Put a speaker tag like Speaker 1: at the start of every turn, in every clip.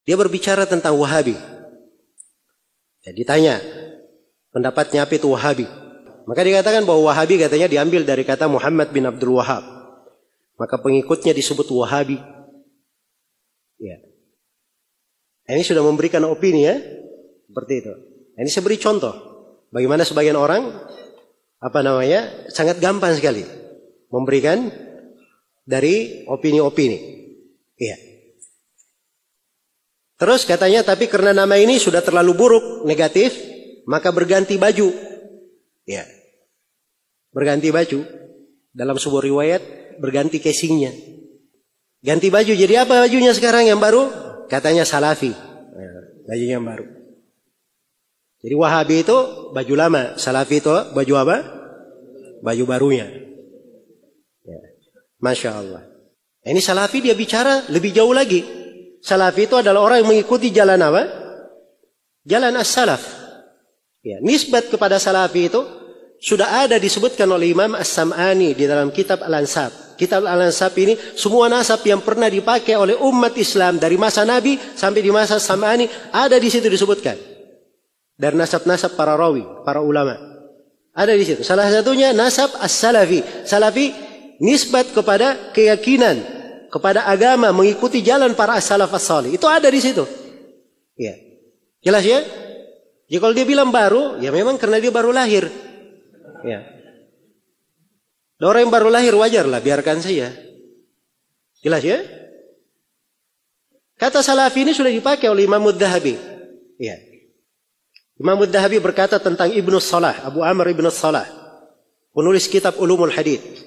Speaker 1: Dia berbicara tentang Wahabi. Ya, ditanya pendapatnya apa itu Wahabi. Maka dikatakan bahwa Wahabi katanya diambil dari kata Muhammad bin Abdul Wahab. Maka pengikutnya disebut Wahabi. Ya. Ini sudah memberikan opini ya. Seperti itu. Ini saya beri contoh. Bagaimana sebagian orang sangat gampang sekali memberikan dari opini-opini. Iya. Terus katanya, tapi karena nama ini sudah terlalu buruk, negatif, maka berganti baju. Ya. Berganti baju. Dalam sebuah riwayat, berganti casingnya. Ganti baju, jadi apa bajunya sekarang yang baru? Katanya Salafi. Bajunya yang baru. Jadi Wahabi itu baju lama, Salafi itu baju apa? Baju barunya. Ya. Masya Allah. Ini Salafi dia bicara lebih jauh lagi. Salafi itu adalah orang yang mengikuti jalan apa? Jalan as-salaf. Ya, nisbat kepada Salafi itu sudah ada disebutkan oleh Imam As-Sam'ani di dalam kitab Al-Ansab. Kitab Al-Ansab ini semua nasab yang pernah dipakai oleh umat Islam dari masa Nabi sampai di masa As-Sam'ani ada di situ disebutkan. Dari nasab-nasab para rawi, para ulama. Ada di situ. Salah satunya nasab as-salafi. Salafi nisbat kepada keyakinan, kepada agama, mengikuti jalan para as-salaf as-salih. Itu ada di situ. Ya. Jelas ya? Ya kalau dia bilang baru, ya memang karena dia baru lahir. Ya. Orang yang baru lahir wajarlah, biarkan saja. Jelas ya? Kata salafi ini sudah dipakai oleh Imam Adz-Dzahabi. Ya. Imam Adz-Dzahabi berkata tentang Ibnu Salah, Abu Amr Ibnu Salah, penulis kitab Ulumul Hadits,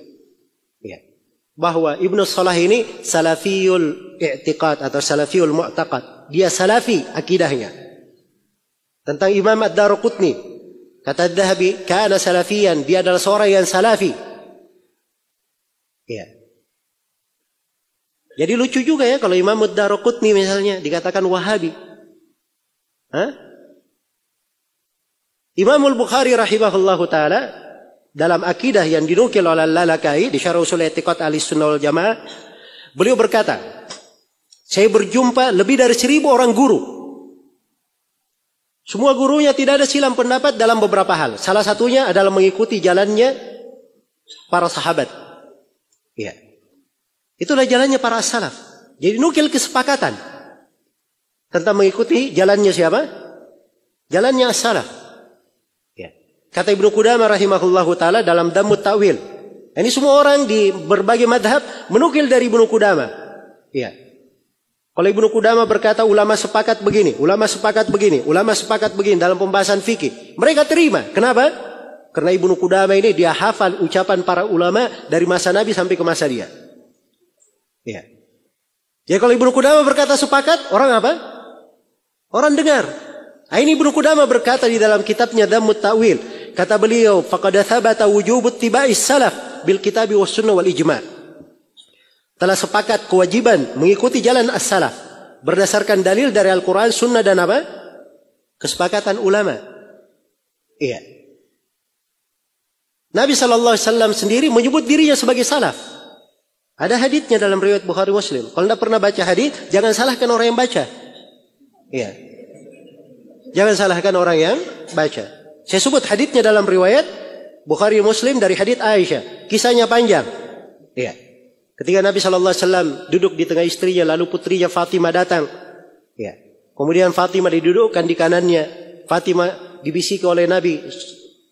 Speaker 1: ya, bahwa Ibnu Salah ini salafiyul i'tiqad atau salafiyul mu'taqad. Dia salafi akidahnya. Tentang Imam Ad-Daruqutni, kata Adz-Dzahabi, kana salafiyan, dia adalah seorang yang salafi. Ya. Jadi lucu juga ya kalau Imam Ad-Daruqutni misalnya dikatakan Wahabi. Hah? Imam Al-Bukhari rahimahullahu ta'ala dalam akidah yang dinukil oleh Al-Lalakai di Syarh Ushul I'tiqad Ahlussunnah wal Jamaah, beliau berkata, saya berjumpa lebih dari 1000 orang guru. Semua gurunya tidak ada silang pendapat dalam beberapa hal. Salah satunya adalah mengikuti jalannya para sahabat. Ya. Itulah jalannya para salaf. Jadi nukil kesepakatan tentang mengikuti jalannya siapa? Jalannya as-salaf. Kata Ibnu Qudamah rahimahullahu ta'ala dalam Dhammut Ta'wil. Ini semua orang di berbagai madhab menukil dari Ibnu Qudamah. Ya. Kalau Ibnu Qudamah berkata ulama sepakat begini, ulama sepakat begini, ulama sepakat begini dalam pembahasan fikih. Mereka terima. Kenapa? Karena Ibnu Qudamah ini dia hafal ucapan para ulama dari masa Nabi sampai ke masa dia. Ya. Jadi kalau Ibnu Qudamah berkata sepakat, orang apa? Orang dengar. Ini Ibnu Qudamah berkata di dalam kitabnya Dhammut Ta'wil. Kata beliau, faqad thabata wujub ittiba'is salaf bil kitabi was sunnah wal ijma'. Telah sepakat kewajiban mengikuti jalan as-salaf berdasarkan dalil dari Al-Qur'an, sunnah dan apa? Kesepakatan ulama. Iya. Nabi sallallahu alaihi wasallam sendiri menyebut dirinya sebagai salaf. Ada haditsnya dalam riwayat Bukhari Muslim. Kalau tidak pernah baca hadits, jangan salahkan orang yang baca. Iya. Jangan salahkan orang yang baca. Saya sebut haditsnya dalam riwayat Bukhari Muslim dari hadits Aisyah. Kisahnya panjang. Ya. Ketika Nabi SAW duduk di tengah istrinya, lalu putrinya Fatimah datang. Ya. Kemudian Fatimah didudukkan di kanannya. Fatimah dibisiki oleh Nabi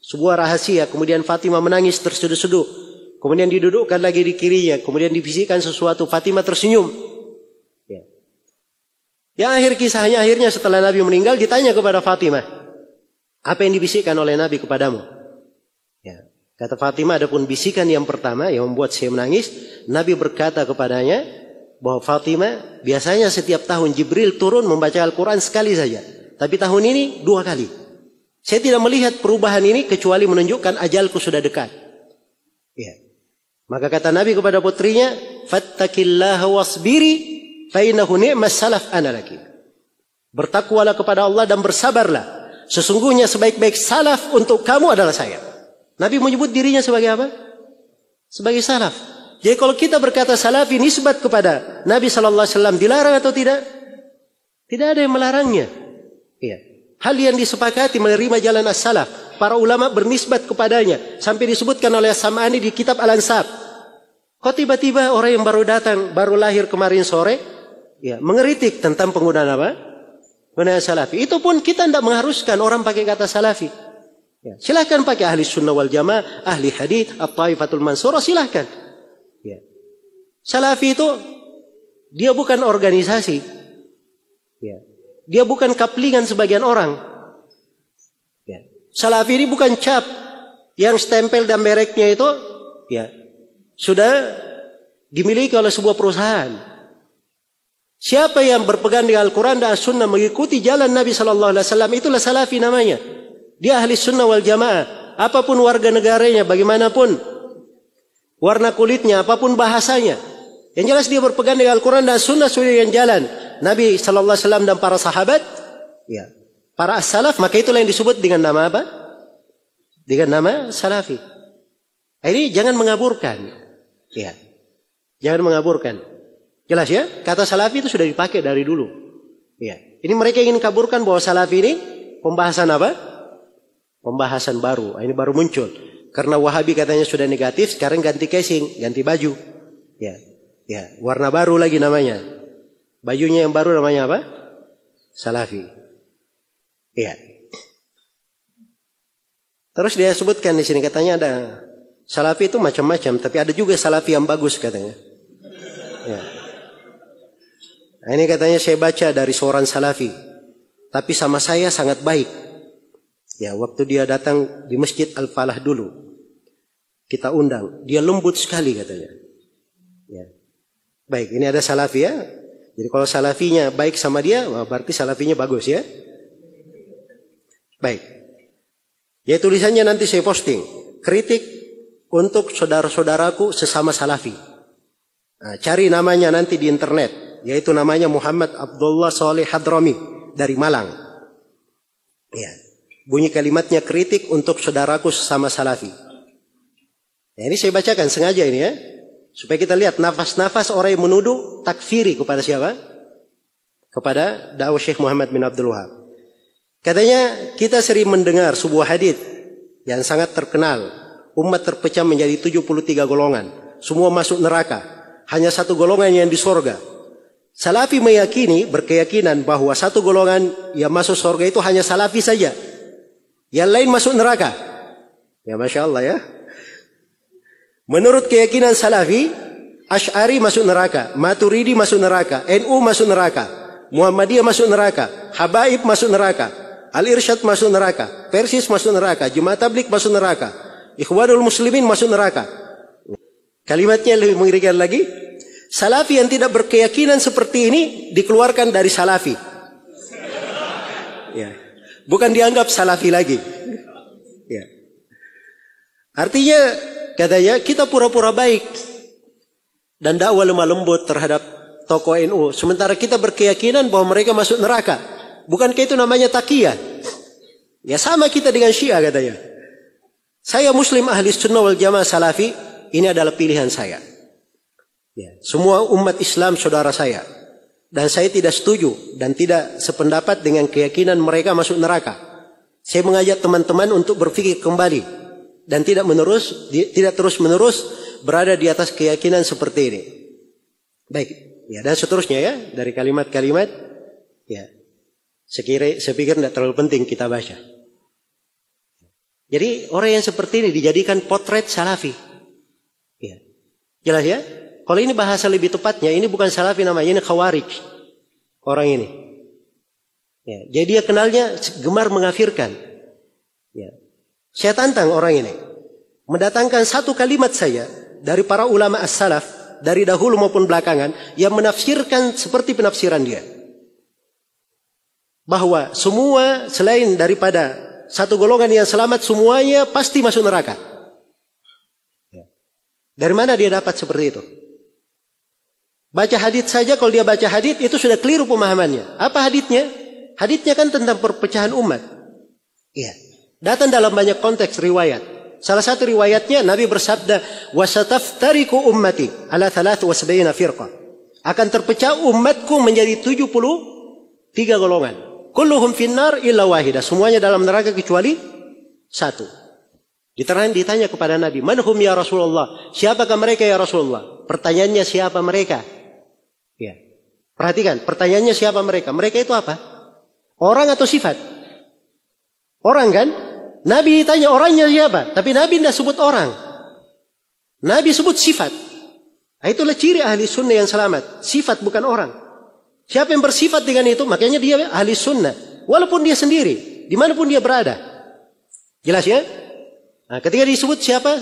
Speaker 1: sebuah rahasia. Kemudian Fatimah menangis terseduh-seduh. Kemudian didudukkan lagi di kirinya. Kemudian dibisikkan sesuatu. Fatimah tersenyum. Ya. Yang akhir kisahnya, akhirnya setelah Nabi meninggal ditanya kepada Fatimah, apa yang dibisikkan oleh Nabi kepadamu? Ya. Kata Fatimah, adapun bisikan yang pertama yang membuat saya menangis, Nabi berkata kepadanya bahwa Fatimah, biasanya setiap tahun Jibril turun membaca Al-Quran sekali saja. Tapi tahun ini 2 kali. Saya tidak melihat perubahan ini kecuali menunjukkan ajalku sudah dekat. Ya. Maka kata Nabi kepada putrinya, fattaqillaha wasbiri fa innahu ni'mas salaf ana laki. Bertakwalah kepada Allah dan bersabarlah. Sesungguhnya sebaik-baik salaf untuk kamu adalah saya. Nabi menyebut dirinya sebagai apa? Sebagai salaf. Jadi kalau kita berkata salafi nisbat kepada Nabi SAW dilarang atau tidak? Tidak ada yang melarangnya. Iya. Hal yang disepakati menerima jalan as-salaf. Para ulama bernisbat kepadanya. Sampai disebutkan oleh As-Sam'ani di kitab Al-Ansab. Kok tiba-tiba orang yang baru datang, baru lahir kemarin sore, ya, mengeritik tentang penggunaan apa? Penggunaan salafi. Itu pun kita tidak mengharuskan orang pakai kata salafi. Ya. Silahkan pakai ahli sunnah wal jamaah, ahli hadith, at-taifatul mansurah, silahkan. Ya. Salafi itu, dia bukan organisasi. Ya. Dia bukan kaplingan sebagian orang. Ya. Salafi ini bukan cap yang stempel dan mereknya itu ya sudah dimiliki oleh sebuah perusahaan. Siapa yang berpegang dengan Al-Quran dan As-Sunnah mengikuti jalan Nabi Sallallahu Alaihi Wasallam, itulah salafi namanya. Dia ahli sunnah wal jamaah. Apapun warga negaranya, bagaimanapun warna kulitnya, apapun bahasanya. Yang jelas dia berpegang dengan Al-Quran dan As-Sunnah sesuai dengan jalan Nabi Sallallahu Alaihi Wasallam dan para sahabat. Ya. Para as-salaf, maka itulah yang disebut dengan nama apa? Dengan nama salafi. Ini jangan mengaburkan. Ya. Jangan mengaburkan. Jelas ya? Kata salafi itu sudah dipakai dari dulu. Ya. Ini mereka ingin kaburkan bahwa salafi ini pembahasan apa? Pembahasan baru. Ini baru muncul. Karena Wahabi katanya sudah negatif, sekarang ganti casing, ganti baju. Ya. Ya, warna baru lagi namanya. Bajunya yang baru namanya apa? Salafi. Iya. Terus dia sebutkan di sini katanya ada salafi itu macam-macam, tapi ada juga salafi yang bagus katanya. Ya. Nah, ini katanya saya baca dari seorang salafi, tapi sama saya sangat baik. Ya, waktu dia datang di Masjid Al-Falah dulu, kita undang, dia lembut sekali katanya. Ya. Baik, ini ada salafi ya. Jadi kalau salafinya baik sama dia, berarti salafinya bagus ya. Baik. Ya tulisannya nanti saya posting. Kritik untuk saudara-saudaraku sesama salafi. Nah, cari namanya nanti di internet. Yaitu namanya Muhammad Abdullah Saleh Hadrami dari Malang. Ya. Bunyi kalimatnya kritik untuk saudaraku sesama salafi. Ya, ini saya bacakan sengaja ini ya. Supaya kita lihat nafas-nafas orang yang menuduh takfiri kepada siapa? Kepada dakwah Syekh Muhammad bin Abdul Wahab. Katanya kita sering mendengar sebuah hadits yang sangat terkenal. Umat terpecah menjadi 73 golongan. Semua masuk neraka. Hanya satu golongan yang di surga. Salafi meyakini, berkeyakinan bahwa satu golongan yang masuk surga itu hanya salafi saja. Yang lain masuk neraka. Ya Masya Allah ya. Menurut keyakinan salafi, Asy'ari masuk neraka. Maturidi masuk neraka. NU masuk neraka. Muhammadiyah masuk neraka. Habaib masuk neraka. Al-Irsyad masuk neraka, Persis masuk neraka, Jemaat Tabligh masuk neraka, Ikhwanul Muslimin masuk neraka. Kalimatnya lebih mengerikan lagi. Salafi yang tidak berkeyakinan seperti ini dikeluarkan dari salafi. Ya. Bukan dianggap salafi lagi. Ya. Artinya katanya kita pura-pura baik dan dakwah lemah lembut terhadap tokoh NU, sementara kita berkeyakinan bahwa mereka masuk neraka. Bukankah itu namanya taqiyah? Ya sama kita dengan Syiah katanya. Saya Muslim ahli sunnah wal jamaah salafi, ini adalah pilihan saya. Ya, semua umat Islam saudara saya. Dan saya tidak setuju dan tidak sependapat dengan keyakinan mereka masuk neraka. Saya mengajak teman-teman untuk berpikir kembali. Dan tidak terus-menerus berada di atas keyakinan seperti ini. Baik, ya dan seterusnya ya. Dari kalimat-kalimat, ya. Saya pikir tidak terlalu penting kita baca. Jadi orang yang seperti ini dijadikan potret salafi. Ya. Jelas ya? Kalau ini bahasa lebih tepatnya, ini bukan salafi namanya, ini khawarij. Orang ini. Ya. Jadi dia kenalnya gemar mengafirkan. Ya. Saya tantang orang ini. Mendatangkan satu kalimat saya dari para ulama as-salaf, dari dahulu maupun belakangan, yang menafsirkan seperti penafsiran dia. Bahwa semua selain daripada satu golongan yang selamat, semuanya pasti masuk neraka. Dari mana dia dapat seperti itu? Baca hadits saja, kalau dia baca hadits itu sudah keliru pemahamannya. Apa haditsnya? Haditsnya kan tentang perpecahan umat. Iya. Datang dalam banyak konteks riwayat. Salah satu riwayatnya Nabi bersabda, "Wasataftariqu ummati ala 73 firqah." Akan terpecah umatku menjadi 73 3 golongan. Kulluhum finnar illa wahidah. Semuanya dalam neraka kecuali 1. Ditanya kepada Nabi, manhum ya Rasulullah? Siapakah mereka ya Rasulullah? Pertanyaannya siapa mereka? Ya. Perhatikan, pertanyaannya siapa mereka? Mereka itu apa? Orang atau sifat? Orang kan? Nabi tanya orangnya siapa? Tapi Nabi tidak sebut orang. Nabi sebut sifat. Itulah ciri ahli sunnah yang selamat. Sifat bukan orang. Siapa yang bersifat dengan itu, makanya dia ahli sunnah. Walaupun dia sendiri, dimanapun dia berada. Jelas ya? Nah, ketika disebut siapa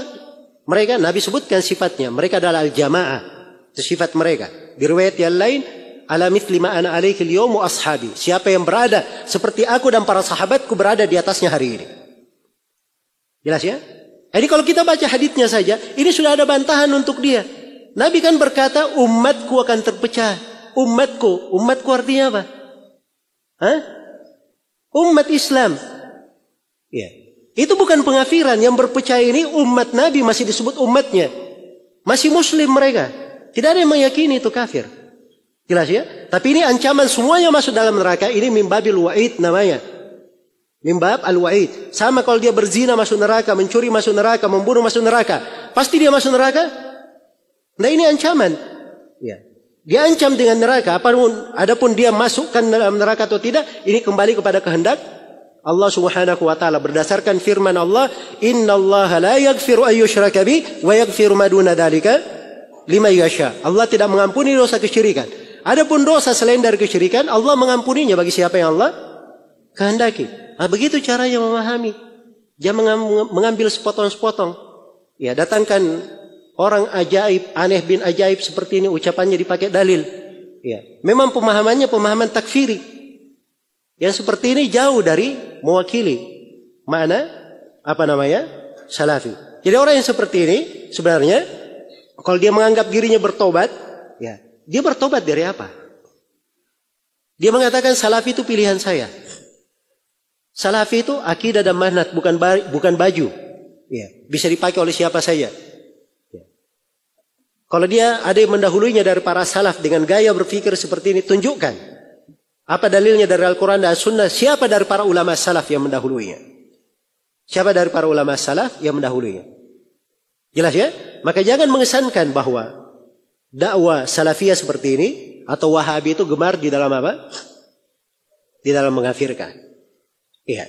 Speaker 1: mereka, Nabi sebutkan sifatnya. Mereka adalah al-jamaah. Itu sifat mereka. Di riwayat yang lain, ala mithli ma ana alaihi al-yawm wa ashabi. Siapa yang berada seperti aku dan para sahabatku berada di atasnya hari ini. Jelas ya? Jadi kalau kita baca haditsnya saja, ini sudah ada bantahan untuk dia. Nabi kan berkata, umatku akan terpecah. Umatku artinya apa? Hah? Umat Islam. Ya. Itu bukan pengafiran. Yang berpecah ini umat Nabi masih disebut umatnya. Masih muslim mereka. Tidak ada yang meyakini itu kafir. Jelas ya? Tapi ini ancaman semuanya masuk dalam neraka. Ini mimbabil wa'id namanya. Mimbab al-wa'id. Sama kalau dia berzina masuk neraka, mencuri masuk neraka, membunuh masuk neraka. Pasti dia masuk neraka? Nah ini ancaman. Ya. Dia ancam dengan neraka. Adapun dia masukkan dalam neraka atau tidak, ini kembali kepada kehendak Allah Subhanahu wa taala berdasarkan firman Allah, "Innallaha la yaghfiru an yushraka bihi wa yaghfiru ma duna dzalika liman yasha." Allah tidak mengampuni dosa kesyirikan. Adapun dosa selain dari kesyirikan, Allah mengampuninya bagi siapa yang Allah kehendaki. Nah, begitu caranya memahami. Jangan mengambil sepotong-sepotong. Ya, datangkan orang ajaib, aneh bin ajaib seperti ini, ucapannya dipakai dalil. Ya, memang pemahamannya pemahaman takfiri. Yang seperti ini jauh dari mewakili makna salafi. Jadi orang yang seperti ini sebenarnya kalau dia menganggap dirinya bertobat, ya, dia bertobat dari apa? Dia mengatakan salafi itu pilihan saya. Salafi itu akidah dan manhaj, bukan baju. Ya, bisa dipakai oleh siapa saja. Ya. Kalau dia ada yang mendahulunya dari para salaf dengan gaya berpikir seperti ini, tunjukkan. Apa dalilnya dari Al-Quran dan Sunnah? Siapa dari para ulama salaf yang mendahulunya? Siapa dari para ulama salaf yang mendahulunya? Jelas ya? Maka jangan mengesankan bahwa dakwah salafiyah seperti ini atau wahabi itu gemar di dalam apa? Di dalam mengkafirkan. Iya.